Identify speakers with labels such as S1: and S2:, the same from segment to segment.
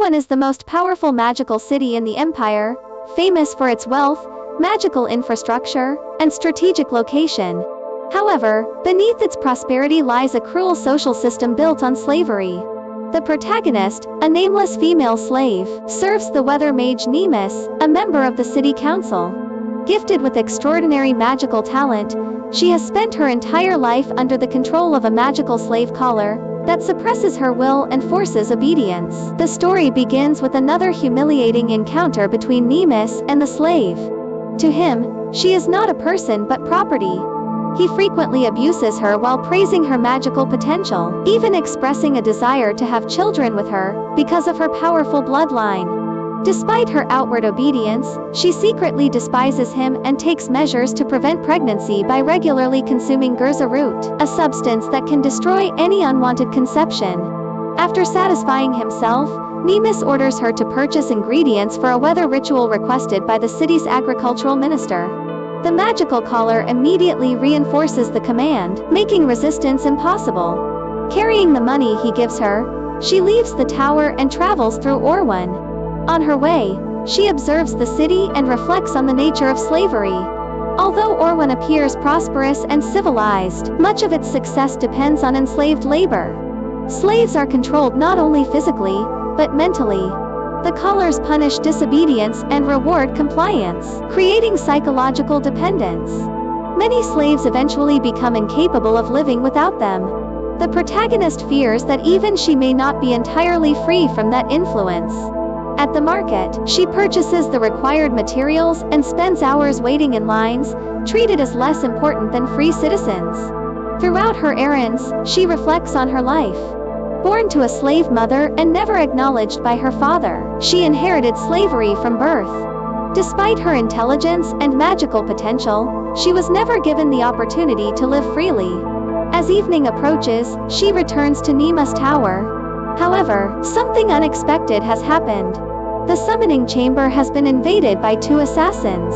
S1: Orwan is the most powerful magical city in the empire, famous for its wealth, magical infrastructure, and strategic location. However, beneath its prosperity lies a cruel social system built on slavery. The protagonist, a nameless female slave, serves the weather mage Nemus, a member of the city council. Gifted with extraordinary magical talent, she has spent her entire life under the control of a magical slave collar that suppresses her will and forces obedience. The story begins with another humiliating encounter between Nemus and the slave. To him, she is not a person but property. He frequently abuses her while praising her magical potential, even expressing a desire to have children with her because of her powerful bloodline. Despite her outward obedience, she secretly despises him and takes measures to prevent pregnancy by regularly consuming gurza root, a substance that can destroy any unwanted conception. After satisfying himself, Nemus orders her to purchase ingredients for a weather ritual requested by the city's agricultural minister. The magical collar immediately reinforces the command, making resistance impossible. Carrying the money he gives her, she leaves the tower and travels through Orwan. On her way, she observes the city and reflects on the nature of slavery. Although Orwan appears prosperous and civilized, much of its success depends on enslaved labor. Slaves are controlled not only physically, but mentally. The collars punish disobedience and reward compliance, creating psychological dependence. Many slaves eventually become incapable of living without them. The protagonist fears that even she may not be entirely free from that influence. At the market, she purchases the required materials and spends hours waiting in lines, treated as less important than free citizens. Throughout her errands, she reflects on her life. Born to a slave mother and never acknowledged by her father, she inherited slavery from birth. Despite her intelligence and magical potential, she was never given the opportunity to live freely. As evening approaches, she returns to Nemus Tower. However, something unexpected has happened. The summoning chamber has been invaded by two assassins.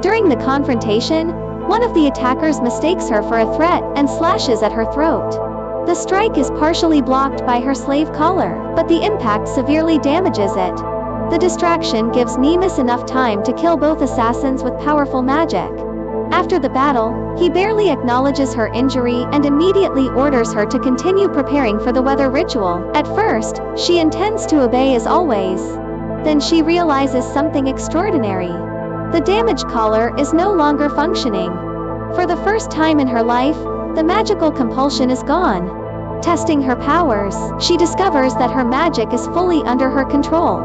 S1: During the confrontation, one of the attackers mistakes her for a threat and slashes at her throat. The strike is partially blocked by her slave collar, but the impact severely damages it. The distraction gives Nemus enough time to kill both assassins with powerful magic. After the battle, he barely acknowledges her injury and immediately orders her to continue preparing for the weather ritual. At first, she intends to obey as always. Then she realizes something extraordinary. The damaged collar is no longer functioning. For the first time in her life, the magical compulsion is gone. Testing her powers, she discovers that her magic is fully under her control.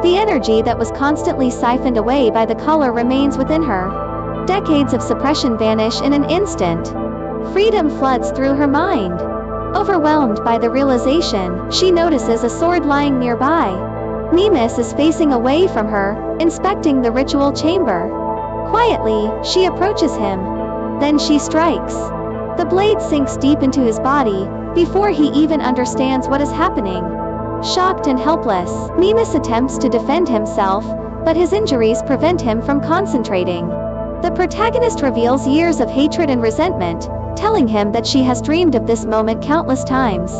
S1: The energy that was constantly siphoned away by the collar remains within her. Decades of suppression vanish in an instant. Freedom floods through her mind. Overwhelmed by the realization, she notices a sword lying nearby. Nemus is facing away from her, inspecting the ritual chamber. Quietly, she approaches him. Then she strikes. The blade sinks deep into his body, before he even understands what is happening. Shocked and helpless, Nemus attempts to defend himself, but his injuries prevent him from concentrating. The protagonist reveals years of hatred and resentment, telling him that she has dreamed of this moment countless times.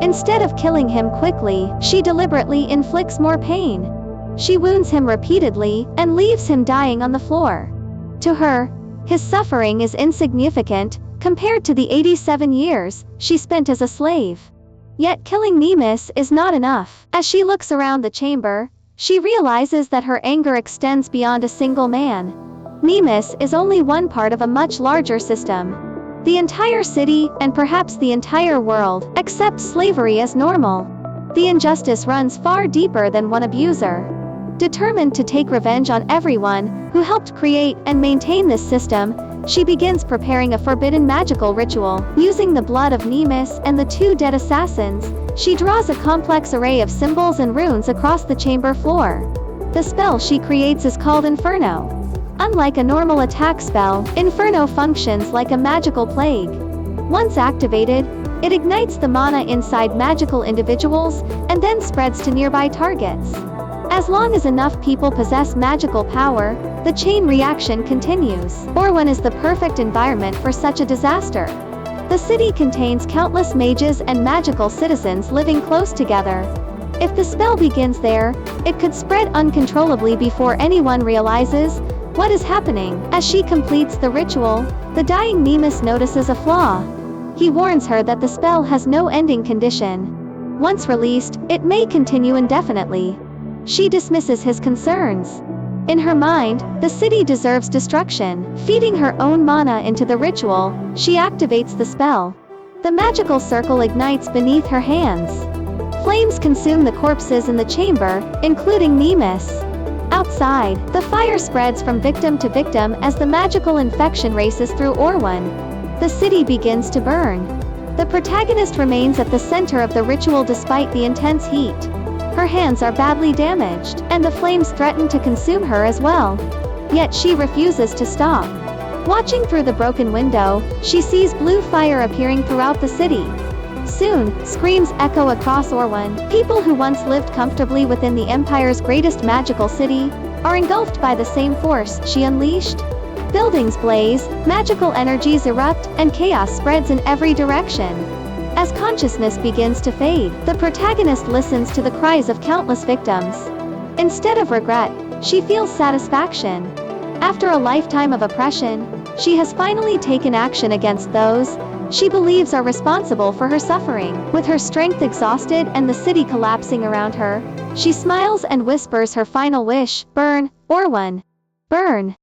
S1: Instead of killing him quickly, she deliberately inflicts more pain. She wounds him repeatedly, and leaves him dying on the floor. To her, his suffering is insignificant, compared to the 87 years she spent as a slave. Yet killing Nemus is not enough. As she looks around the chamber, she realizes that her anger extends beyond a single man. Nemus is only one part of a much larger system. The entire city, and perhaps the entire world, accepts slavery as normal. The injustice runs far deeper than one abuser. Determined to take revenge on everyone who helped create and maintain this system, she begins preparing a forbidden magical ritual. Using the blood of Nemus and the two dead assassins, she draws a complex array of symbols and runes across the chamber floor. The spell she creates is called Inferno. Unlike a normal attack spell, Inferno functions like a magical plague. Once activated, it ignites the mana inside magical individuals, and then spreads to nearby targets. As long as enough people possess magical power, the chain reaction continues. Orwan is the perfect environment for such a disaster. The city contains countless mages and magical citizens living close together. If the spell begins there, it could spread uncontrollably before anyone realizes what is happening. As she completes the ritual, the dying Nemus notices a flaw. He warns her that the spell has no ending condition. Once released, it may continue indefinitely. She dismisses his concerns. In her mind, the city deserves destruction. Feeding her own mana into the ritual, she activates the spell. The magical circle ignites beneath her hands. Flames consume the corpses in the chamber, including Nemus. Outside, the fire spreads from victim to victim as the magical infection races through Orwan. The city begins to burn. The protagonist remains at the center of the ritual despite the intense heat. Her hands are badly damaged, and the flames threaten to consume her as well. Yet she refuses to stop. Watching through the broken window, she sees blue fire appearing throughout the city. Soon, screams echo across Orwan. People who once lived comfortably within the Empire's greatest magical city are engulfed by the same force she unleashed. Buildings blaze, magical energies erupt, and chaos spreads in every direction. As consciousness begins to fade, the protagonist listens to the cries of countless victims. Instead of regret, she feels satisfaction. After a lifetime of oppression, she has finally taken action against those she believes are responsible for her suffering. With her strength exhausted and the city collapsing around her, she smiles and whispers her final wish: burn, Orwan. Burn.